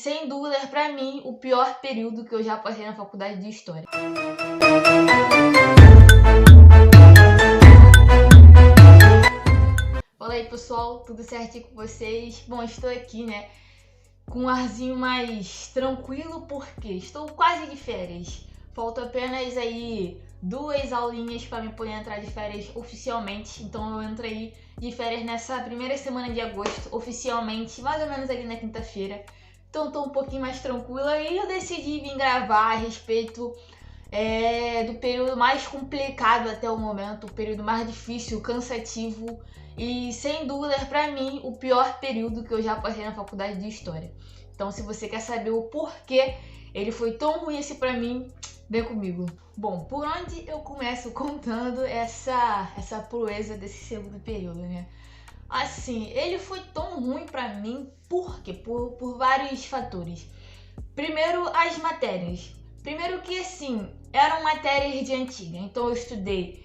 sem dúvida, pra mim, o pior período que eu já passei na faculdade de História. Fala aí, pessoal, tudo certinho com vocês? Bom, estou aqui, né, com um arzinho mais tranquilo, porque estou quase de férias. Falta apenas aí 2 aulinhas para me poder entrar de férias oficialmente. Então eu entrei de férias nessa primeira semana de agosto, oficialmente, mais ou menos ali na quinta-feira. Então estou um pouquinho mais tranquila e eu decidi vir gravar a respeito do período mais complicado até o momento, o período mais difícil, cansativo e, sem dúvida, para mim, o pior período que eu já passei na faculdade de História. Então, se você quer saber o porquê ele foi tão ruim assim para mim, vem comigo. Bom, por onde eu começo contando essa proeza desse segundo período, né? Assim, ele foi tão ruim para mim, por quê? Por vários fatores. Primeiro, as matérias. Primeiro que, assim, eram matérias de antiga. Então eu estudei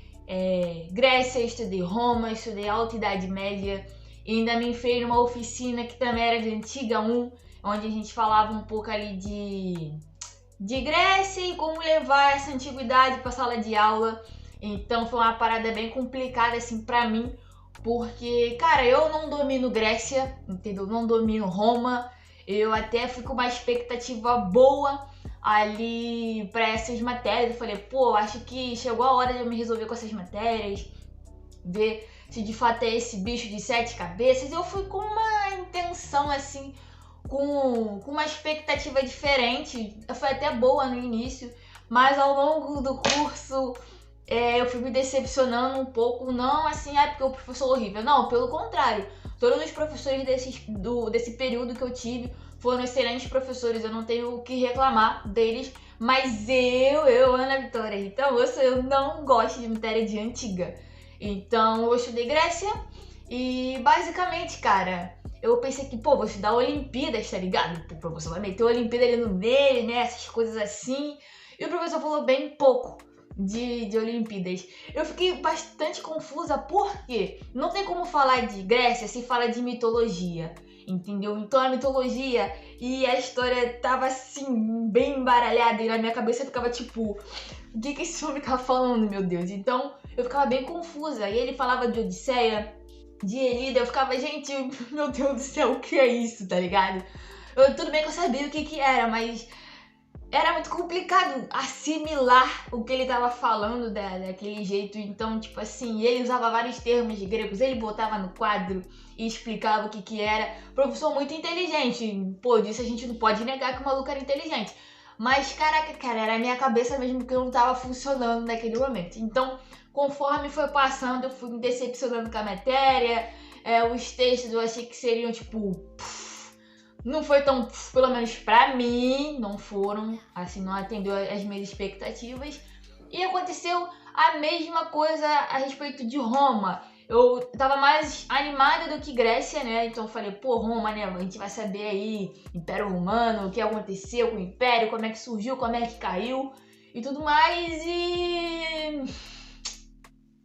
Grécia, estudei Roma, estudei Alta Idade Média. E ainda me enfiei numa oficina que também era de Antiga 1, onde a gente falava um pouco ali de Grécia e como levar essa antiguidade para a sala de aula. Então foi uma parada bem complicada assim pra mim, porque, cara, eu não domino Grécia, entendeu? Não domino Roma. Eu até fui com uma expectativa boa ali para essas matérias. Eu falei, pô, acho que chegou a hora de eu me resolver com essas matérias, ver se de fato é esse bicho de 7 cabeças. Eu fui com uma intenção assim, com uma expectativa diferente. Foi até boa no início, mas ao longo do curso eu fui me decepcionando um pouco. Não assim, porque o professor é horrível. Não, pelo contrário. Todos os professores desse período que eu tive foram excelentes professores. Eu não tenho o que reclamar deles. Mas Ana Vitória, então eu não gosto de matéria de antiga. Então eu estudei Grécia e basicamente, cara, eu pensei que, vou estudar Olimpíadas, tá ligado? O professor vai meter a Olimpíada ali no meio, né? Essas coisas assim. E o professor falou bem pouco de Olimpíadas. Eu fiquei bastante confusa porque não tem como falar de Grécia se fala de mitologia, entendeu? Então a mitologia e a história tava assim, bem embaralhada e na minha cabeça ficava tipo, o que esse homem tava falando, meu Deus? Então eu ficava bem confusa. E ele falava de Odisseia, de Elida, eu ficava, gente, meu Deus do céu, o que é isso, tá ligado? Tudo bem que eu sabia o que era, mas era muito complicado assimilar o que ele tava falando daquele jeito. Então, tipo assim, ele usava vários termos gregos, ele botava no quadro e explicava o que era. Professor muito inteligente, disso a gente não pode negar que o maluco era inteligente. Mas, caraca, cara, era a minha cabeça mesmo que não tava funcionando naquele momento. Então, conforme foi passando, eu fui me decepcionando com a matéria. Os textos eu achei que seriam, tipo, não foi tão, pelo menos pra mim, não foram, assim, não atendeu as minhas expectativas. E aconteceu a mesma coisa a respeito de Roma. Eu tava mais animada do que Grécia, né? Então eu falei, Roma, né? A gente vai saber aí, Império Romano, o que aconteceu com o Império, como é que surgiu, como é que caiu e tudo mais. E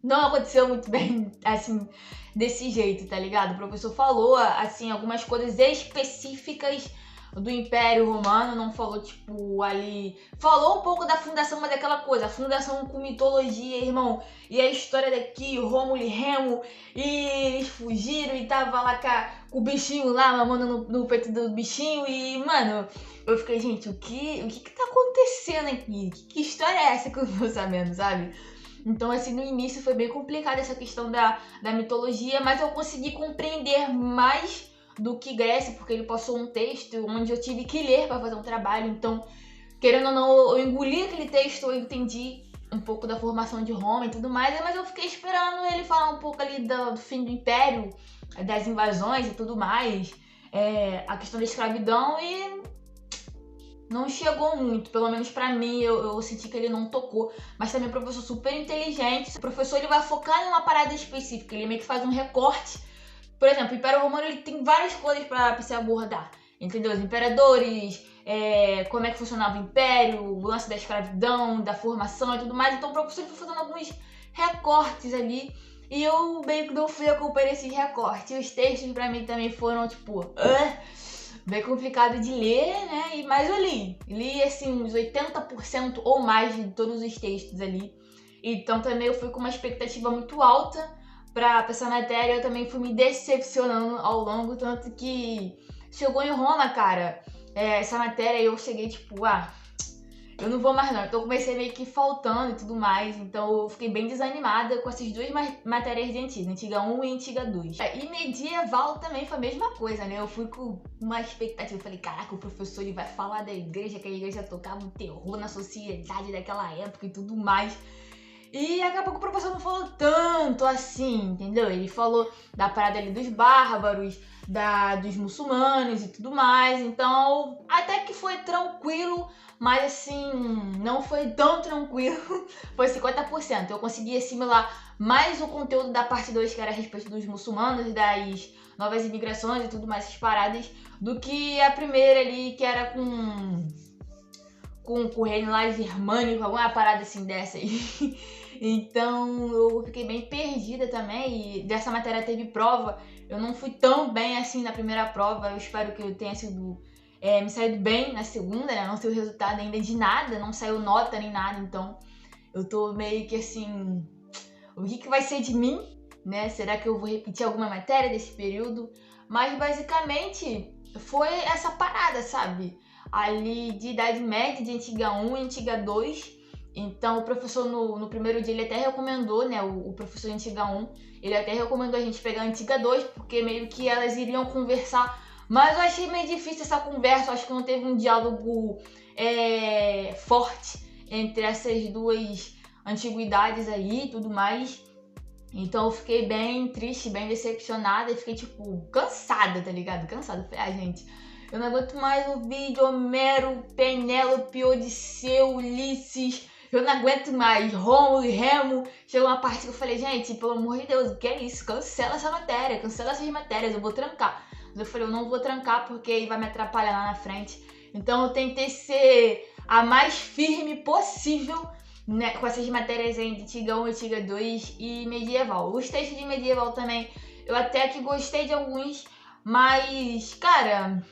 não aconteceu muito bem, assim, desse jeito, tá ligado? O professor falou, assim, algumas coisas específicas do Império Romano, não falou, tipo, ali... Falou um pouco da fundação, mas é aquela coisa, a fundação com mitologia, irmão. E a história daqui, Rômulo e Remo, e eles fugiram e tava lá com o bichinho lá, mamando no peito do bichinho. E, mano, eu fiquei, gente, o que tá acontecendo aqui? Que história é essa que eu tô sabendo, sabe? Então, assim, no início foi bem complicado essa questão da mitologia, mas eu consegui compreender mais do que Grécia, porque ele passou um texto onde eu tive que ler para fazer um trabalho. Então, querendo ou não, eu engoli aquele texto, eu entendi um pouco da formação de Roma e tudo mais, mas eu fiquei esperando ele falar um pouco ali do fim do Império, das invasões e tudo mais, a questão da escravidão, e não chegou muito, pelo menos pra mim, eu senti que ele não tocou. Mas também é um professor super inteligente. O professor, ele vai focar em uma parada específica, ele meio que faz um recorte. Por exemplo, o Império Romano, ele tem várias coisas pra se abordar, entendeu? Os imperadores, como é que funcionava o Império, o lance da escravidão, da formação e tudo mais. Então o professor foi fazendo alguns recortes ali e eu meio que não fui acompanhando esses recortes. E os textos pra mim também foram tipo... bem complicado de ler, né? Mas eu li assim uns 80% ou mais de todos os textos ali. Então também eu fui com uma expectativa muito alta pra essa matéria. Eu também fui me decepcionando ao longo, tanto que chegou em Roma, cara, essa matéria eu cheguei tipo, eu não vou mais não. Então eu comecei meio que faltando e tudo mais. Então eu fiquei bem desanimada com essas duas matérias de Antiga 1 e Antiga 2. E medieval também foi a mesma coisa, né? Eu fui com uma expectativa. Eu falei, caraca, o professor ele vai falar da igreja, que a igreja tocava um terror na sociedade daquela época e tudo mais. E acabou que o professor não falou tanto assim, entendeu? Ele falou da parada ali dos bárbaros, dos muçulmanos e tudo mais. Então, até que foi tranquilo, mas assim, não foi tão tranquilo. Foi 50%. Eu consegui assimilar mais o conteúdo da parte 2, que era a respeito dos muçulmanos e das novas imigrações e tudo mais, essas paradas, do que a primeira ali, que era com o reino lá germânico, alguma parada assim dessa aí. Então eu fiquei bem perdida também, e dessa matéria teve prova. Eu não fui tão bem assim na primeira prova. Eu espero que eu tenha me saído bem na segunda, né? Não sei o resultado ainda de nada, não saiu nota nem nada. Então eu tô meio que assim, o que vai ser de mim, né? Será que eu vou repetir alguma matéria desse período? Mas basicamente foi essa parada, sabe? Ali de Idade Média, de Antiga 1 e Antiga 2. Então o professor no primeiro dia ele até recomendou, né, o professor de Antiga 1, ele até recomendou a gente pegar a Antiga 2, porque meio que elas iriam conversar, mas eu achei meio difícil essa conversa. Eu acho que não teve um diálogo forte entre essas duas antiguidades aí e tudo mais. Então eu fiquei bem triste, bem decepcionada e fiquei tipo cansada, tá ligado? Cansada. Falei, gente, eu não aguento mais ouvir de Homero, Penélope, Odisseu, Ulisses. Eu não aguento mais Rômulo e Remo. Chegou uma parte que eu falei, gente, pelo amor de Deus, o que é isso? Cancela essa matéria, cancela essas matérias, eu vou trancar. Mas eu falei, eu não vou trancar porque vai me atrapalhar lá na frente. Então eu tentei ser a mais firme possível, né, com essas matérias aí de Antiga 1, Antiga 2 e Medieval. Os textos de Medieval também, eu até que gostei de alguns, mas, cara,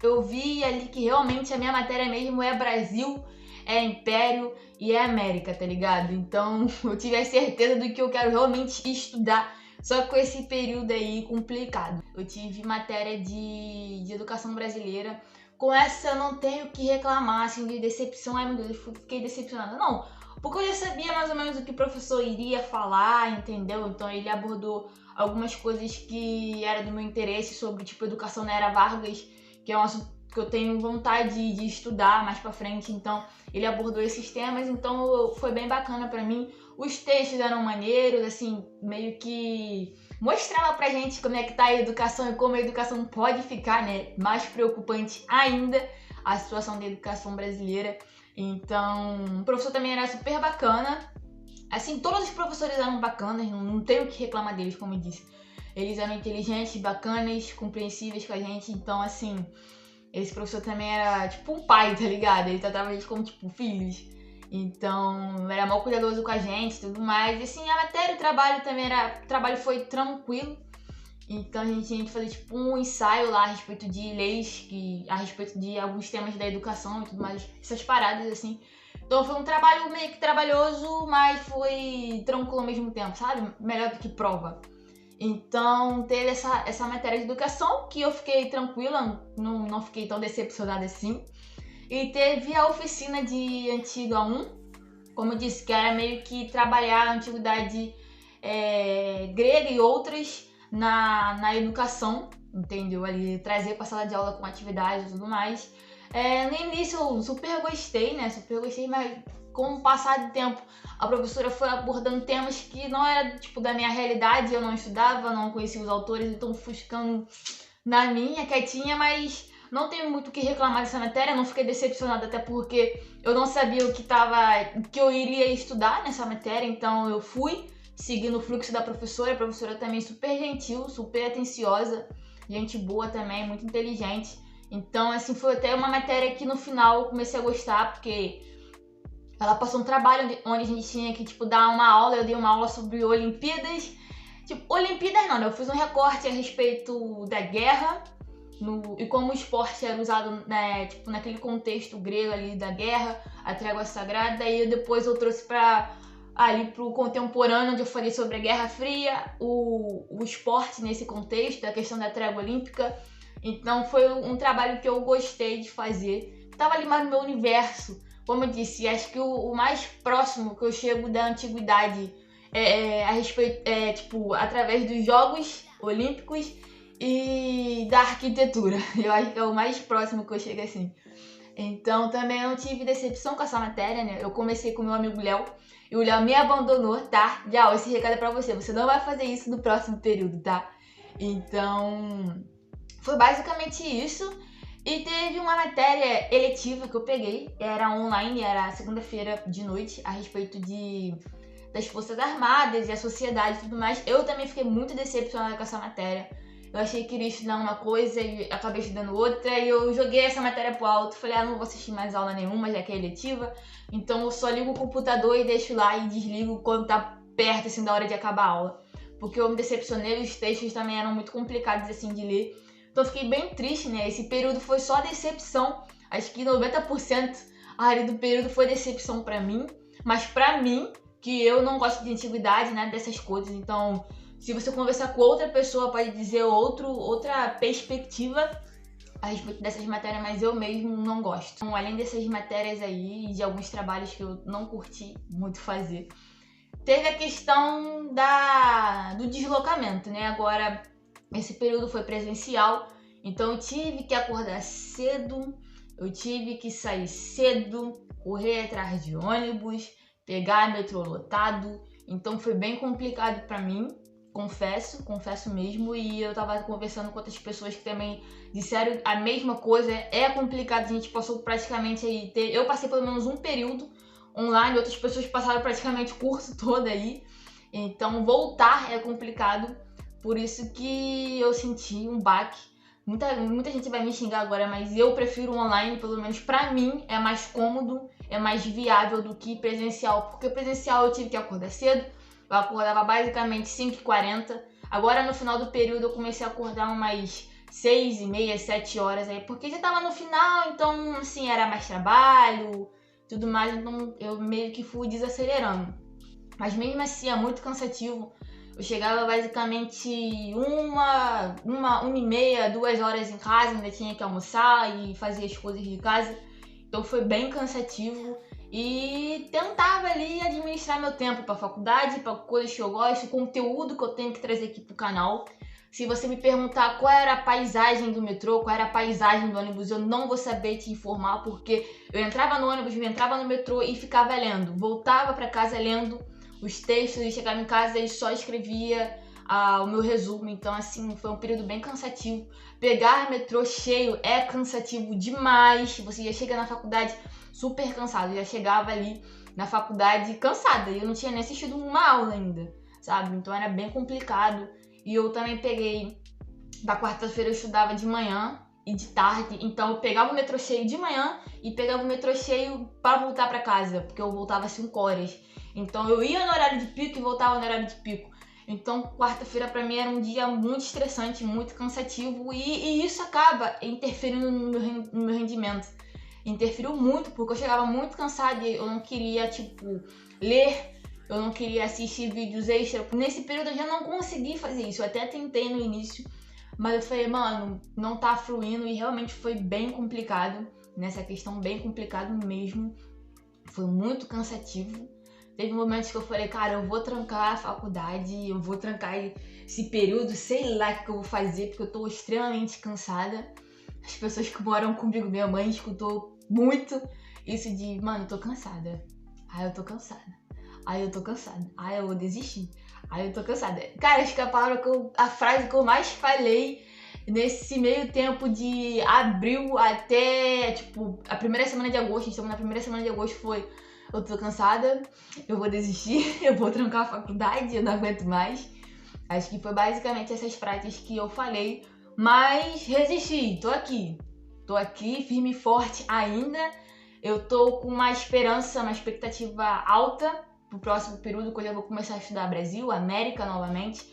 eu vi ali que realmente a minha matéria mesmo é Brasil, é Império e é América, tá ligado? Então eu tive a certeza do que eu quero realmente estudar, só com esse período aí complicado. Eu tive matéria de educação brasileira. Com essa eu não tenho o que reclamar, assim, de decepção. Ai meu Deus, eu fiquei decepcionada. Não, porque eu já sabia mais ou menos o que o professor iria falar, entendeu? Então ele abordou algumas coisas que eram do meu interesse sobre, tipo, educação na Era Vargas, que é um assunto que eu tenho vontade de estudar mais pra frente. Então ele abordou esses temas, então foi bem bacana pra mim. Os textos eram maneiros, assim, meio que mostrava pra gente como é que tá a educação e como a educação pode ficar, né, mais preocupante ainda a situação da educação brasileira. Então o professor também era super bacana. Assim, todos os professores eram bacanas, não tenho o que reclamar deles, como eu disse. Eles eram inteligentes, bacanas, compreensíveis com a gente. Então, assim, esse professor também era tipo um pai, tá ligado? Ele tratava a gente como, tipo, filhos. Então, era mal cuidadoso com a gente e tudo mais. E, assim, a matéria, o trabalho também o trabalho foi tranquilo. Então, a gente tinha que fazer, tipo, um ensaio lá a respeito de leis, a respeito de alguns temas da educação e tudo mais. Essas paradas, assim. Então, foi um trabalho meio que trabalhoso, mas foi tranquilo ao mesmo tempo, sabe? Melhor do que prova. Então, teve essa matéria de educação, que eu fiquei tranquila, não fiquei tão decepcionada assim. E teve a oficina de Antiga 1, como eu disse, que era meio que trabalhar a antiguidade grega e outras na educação, entendeu? Ali, trazer para a sala de aula com atividades e tudo mais. No início eu super gostei, né? Super gostei, mas com o passar do tempo, a professora foi abordando temas que não era, tipo, da minha realidade. Eu não estudava, não conhecia os autores, então fui ficando na minha, quietinha, mas não tenho muito o que reclamar dessa matéria. Não fiquei decepcionada, até porque eu não sabia o que eu iria estudar nessa matéria, então eu fui seguindo o fluxo da professora. A professora também super gentil, super atenciosa, gente boa também, muito inteligente. Então, assim, foi até uma matéria que no final eu comecei a gostar, porque ela passou um trabalho onde a gente tinha que, tipo, dar uma aula. Eu dei uma aula sobre Olimpíadas. Tipo, Olimpíadas não, né? Eu fiz um recorte a respeito da guerra e como o esporte era usado, né, tipo, naquele contexto grego ali da guerra, a trégua sagrada, e depois eu trouxe ali pro contemporâneo, onde eu falei sobre a Guerra Fria, o esporte nesse contexto, a questão da trégua olímpica. Então foi um trabalho que eu gostei de fazer. Tava ali mais no meu universo. Como eu disse, acho que o mais próximo que eu chego da antiguidade a respeito, tipo, através dos Jogos Olímpicos e da arquitetura. Eu acho que é o mais próximo que eu chego assim. Então também eu não tive decepção com essa matéria, né? Eu comecei com meu amigo Léo e o Léo me abandonou, tá? Léo, esse recado é pra você. Você não vai fazer isso no próximo período, tá? Então foi basicamente isso. E teve uma matéria eletiva que eu peguei, era online, era segunda-feira de noite, a respeito das Forças Armadas e a sociedade e tudo mais. Eu também fiquei muito decepcionada com essa matéria. Eu achei que iria estudar uma coisa e acabei estudando outra, e eu joguei essa matéria pro alto. Falei, não vou assistir mais aula nenhuma, já que é eletiva. Então eu só ligo o computador e deixo lá e desligo quando tá perto, assim, da hora de acabar a aula. Porque eu me decepcionei, os textos também eram muito complicados, assim, de ler. Então eu fiquei bem triste, né? Esse período foi só decepção. Acho que 90% ali do período foi decepção pra mim. Mas pra mim, que eu não gosto de antiguidade, né? Dessas coisas. Então, se você conversar com outra pessoa, pode dizer outra perspectiva a respeito dessas matérias, mas eu mesmo não gosto. Então, além dessas matérias aí e de alguns trabalhos que eu não curti muito fazer, teve a questão do deslocamento, né? Agora, esse período foi presencial, então eu tive que acordar cedo, eu tive que sair cedo, correr atrás de ônibus, pegar metrô lotado, então foi bem complicado pra mim, confesso mesmo, e eu tava conversando com outras pessoas que também disseram a mesma coisa, é complicado, a gente passou praticamente aí, eu passei pelo menos um período online, outras pessoas passaram praticamente o curso todo aí, então voltar é complicado. Por isso que eu senti um baque. Muita gente vai me xingar agora, mas eu prefiro o online, pelo menos pra mim, é mais cômodo, é mais viável do que presencial. Porque presencial eu tive que acordar cedo, eu acordava basicamente 5h40. Agora no final do período eu comecei a acordar umas 6h30, 7 horas aí, porque já tava no final, então assim, era mais trabalho, tudo mais, então eu meio que fui desacelerando. Mas mesmo assim é muito cansativo. Eu chegava basicamente 1h30, 2 horas em casa, ainda tinha que almoçar e fazer as coisas de casa. Então foi bem cansativo e tentava ali administrar meu tempo para faculdade, para coisas que eu gosto, conteúdo que eu tenho que trazer aqui pro canal. Se você me perguntar qual era a paisagem do metrô, qual era a paisagem do ônibus, eu não vou saber te informar, porque eu entrava no ônibus, eu entrava no metrô e ficava lendo. Voltava para casa lendo os textos e chegava em casa e só escrevia o meu resumo. Então, assim, foi um período bem cansativo. Pegar metrô cheio é cansativo demais. Você já chega na faculdade super cansado. Eu já chegava ali na faculdade cansada. E eu não tinha nem assistido uma aula ainda, sabe? Então era bem complicado. E eu também peguei... Da quarta-feira eu estudava de manhã e de tarde. Então eu pegava o metrô cheio de manhã e pegava o metrô cheio para voltar para casa. Porque eu voltava às 5 horas. Então eu ia no horário de pico e voltava no horário de pico. Então quarta-feira pra mim era um dia muito estressante, muito cansativo, e isso acaba interferindo no meu rendimento. Interferiu muito, porque eu chegava muito cansada e eu não queria, ler, eu não queria assistir vídeos extra. Nesse período eu já não consegui fazer isso, eu até tentei no início, mas eu falei, mano, não tá fluindo, e realmente foi bem complicado, nessa questão, bem complicado mesmo. Foi muito cansativo. Teve momentos que eu falei, cara, eu vou trancar a faculdade, eu vou trancar esse período, sei lá o que eu vou fazer, porque eu tô extremamente cansada. As pessoas que moram comigo, minha mãe escutou muito isso de, mano, eu tô cansada. Ai, eu tô cansada. Ai, eu tô cansada. Ai, eu vou desistir. Ai, eu tô cansada. Cara, acho que a frase que eu mais falei nesse meio tempo de abril até, a primeira semana de agosto, estamos na primeira semana de agosto, foi: eu tô cansada, eu vou desistir, eu vou trancar a faculdade, eu não aguento mais. Acho que foi basicamente essas frases que eu falei, mas resisti, tô aqui firme e forte ainda. Eu tô com uma esperança, uma expectativa alta pro próximo período, quando eu vou começar a estudar Brasil, América novamente.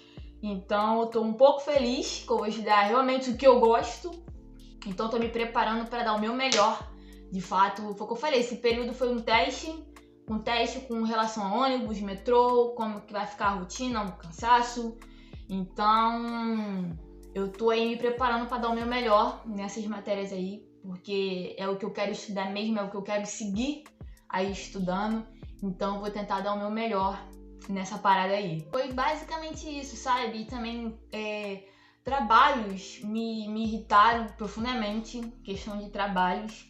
Então eu tô um pouco feliz que eu vou estudar realmente o que eu gosto, Então tô me preparando para dar o meu melhor. De fato, foi o que eu falei, esse período foi um teste com relação a ônibus, metrô, como que vai ficar a rotina, o cansaço. Então, eu tô aí me preparando para dar o meu melhor nessas matérias aí, porque é o que eu quero estudar mesmo, é o que eu quero seguir aí estudando. Então, eu vou tentar dar o meu melhor nessa parada aí. Foi basicamente isso, sabe? E também trabalhos me irritaram profundamente, questão de trabalhos,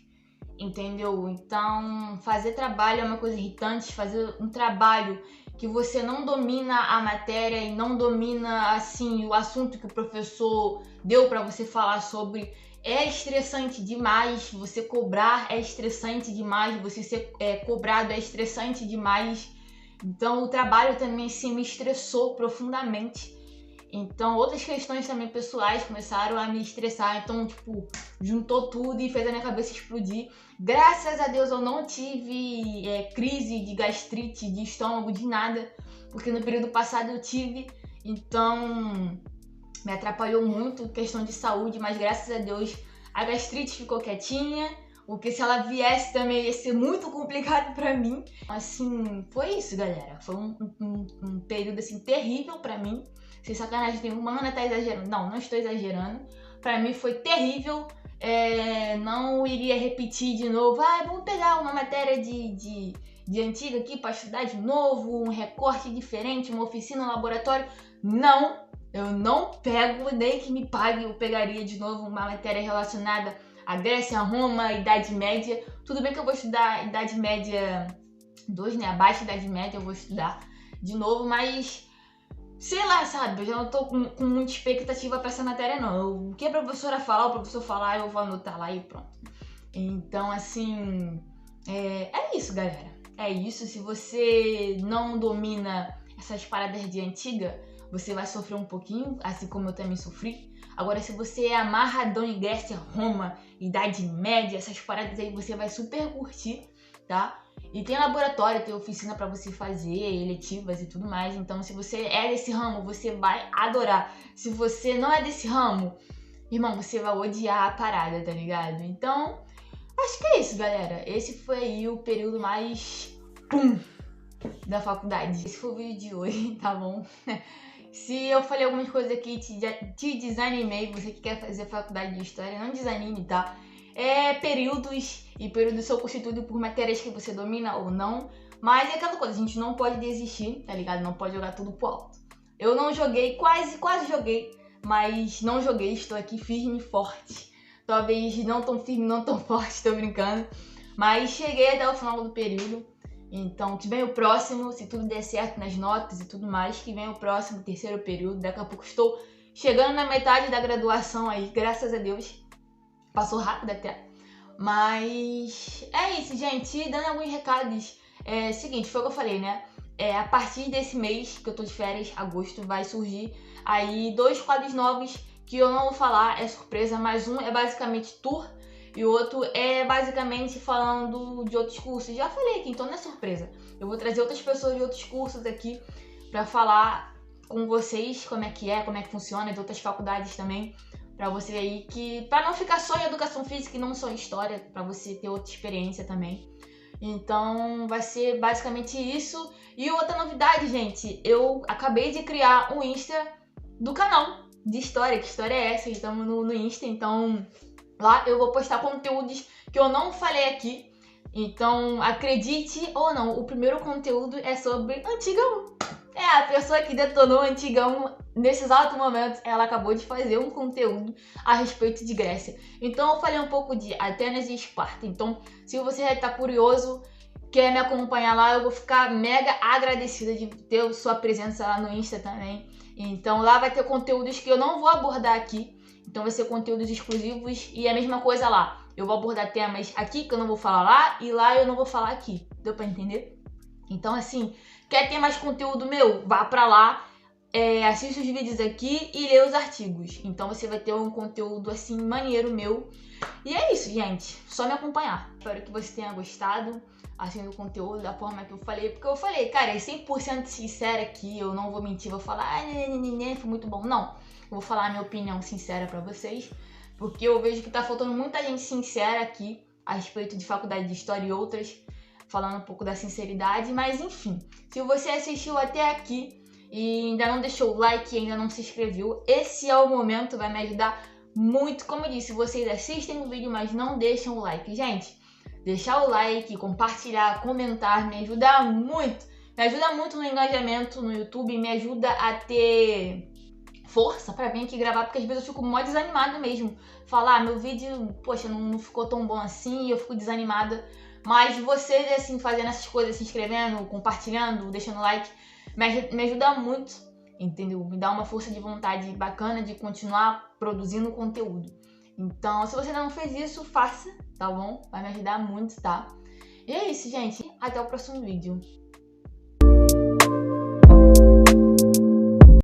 entendeu? Então, fazer trabalho é uma coisa irritante, fazer um trabalho que você não domina a matéria e não domina, assim, o assunto que o professor deu para você falar sobre, é estressante demais. Você cobrar é estressante demais, você ser cobrado é estressante demais. Então, o trabalho também, assim, me estressou profundamente. Então, outras questões também pessoais começaram a me estressar. Então, tipo, juntou tudo e fez a minha cabeça explodir. Graças a Deus eu não tive crise de gastrite, de estômago, de nada. Porque no período passado eu tive. Então, me atrapalhou muito, questão de saúde. Mas graças a Deus a gastrite ficou quietinha. Porque se ela viesse também ia ser muito complicado pra mim. Assim, foi isso, galera. Foi um período, assim, terrível pra mim. Sem sacanagem nenhuma, Ana tá exagerando. Não estou exagerando. Pra mim foi terrível. Não iria repetir de novo. Vamos pegar uma matéria de antiga aqui pra estudar de novo. Um recorte diferente, uma oficina, um laboratório. Não, eu não pego, nem que me pague. Eu pegaria de novo uma matéria relacionada à Grécia, Roma, Idade Média. Tudo bem que eu vou estudar Idade Média 2, né? Abaixo da Idade Média eu vou estudar de novo, mas... sei lá, sabe? Eu já não tô com muita expectativa pra essa matéria, não. O que a professora falar, o professor falar, eu vou anotar lá e pronto. Então, assim, é isso, galera. É isso. Se você não domina essas paradas de antiga, você vai sofrer um pouquinho, assim como eu também sofri. Agora, se você é amarradão em Grécia, Roma, Idade Média, essas paradas aí, você vai super curtir, tá? E tem laboratório, tem oficina pra você fazer, eletivas e tudo mais. Então, se você é desse ramo, você vai adorar. Se você não é desse ramo, irmão, você vai odiar a parada, tá ligado? Então, acho que é isso, galera. Esse foi aí o período mais pum da faculdade. Esse foi o vídeo de hoje, tá bom? Se eu falei algumas coisas aqui e te desanimei, você que quer fazer faculdade de história, não desanime, tá? Períodos são constituídos por matérias que você domina ou não. Mas é aquela coisa, a gente não pode desistir, tá ligado? Não pode jogar tudo pro alto. Eu não joguei, quase joguei, mas não joguei, estou aqui firme e forte. Talvez não tão firme, não tão forte, tô brincando. Mas cheguei até o final do período. Então, que vem o próximo, se tudo der certo nas notas e tudo mais, que vem o próximo, terceiro período. Daqui a pouco estou chegando na metade da graduação aí, graças a Deus. Passou rápido até. Mas é isso, gente. E dando alguns recados. Seguinte, foi o que eu falei, né? A partir desse mês que eu tô de férias, agosto, vai surgir aí 2 quadros novos que eu não vou falar, é surpresa, mas um é basicamente tour e o outro é basicamente falando de outros cursos. Já falei aqui, então não é surpresa. Eu vou trazer outras pessoas de outros cursos aqui pra falar com vocês como é que funciona, de outras faculdades também. Pra você aí pra não ficar só em educação física e não só em história, pra você ter outra experiência também. Então vai ser basicamente isso. E outra novidade, gente, eu acabei de criar um Insta do canal de história. Que história é essa? Estamos no Insta, então lá eu vou postar conteúdos que eu não falei aqui. Então, acredite ou não, o primeiro conteúdo é sobre Antigão. A pessoa que detonou Antigão nesse exato momento, ela acabou de fazer um conteúdo a respeito de Grécia. Então, eu falei um pouco de Atenas e Esparta. Então, se você está curioso, quer me acompanhar lá, eu vou ficar mega agradecida de ter sua presença lá no Insta também. Então, lá vai ter conteúdos que eu não vou abordar aqui. Então, vai ser conteúdos exclusivos e a mesma coisa lá. Eu vou abordar temas aqui que eu não vou falar lá e lá eu não vou falar aqui. Deu pra entender? Então, assim, quer ter mais conteúdo meu? Vá pra lá, assista os vídeos aqui e lê os artigos. Então, você vai ter um conteúdo, assim, maneiro meu. E é isso, gente. Só me acompanhar. Espero que você tenha gostado, assim, do conteúdo, da forma que eu falei. Porque eu falei, cara, é 100% sincera aqui. Eu não vou mentir, vou falar, foi muito bom. Não. Eu vou falar a minha opinião sincera pra vocês. porque eu vejo que tá faltando muita gente sincera aqui a respeito de faculdade de História e outras, falando um pouco da sinceridade, mas enfim, se você assistiu até aqui e ainda não deixou o like, ainda não se inscreveu, esse é o momento, vai me ajudar muito. Como eu disse, vocês assistem o vídeo, mas não deixam o like. Gente, deixar o like, compartilhar, comentar, me ajuda muito. Me ajuda muito no engajamento no YouTube, me ajuda a ter força pra vir aqui gravar, porque às vezes eu fico mó desanimada mesmo. Falar, meu vídeo, poxa, não ficou tão bom assim, eu fico desanimada. Mas vocês, assim, fazendo essas coisas, se inscrevendo, compartilhando, deixando like, me ajuda muito, entendeu? Me dá uma força de vontade bacana de continuar produzindo conteúdo. Então, se você ainda não fez isso, faça, tá bom? Vai me ajudar muito, tá? E é isso, gente. Até o próximo vídeo.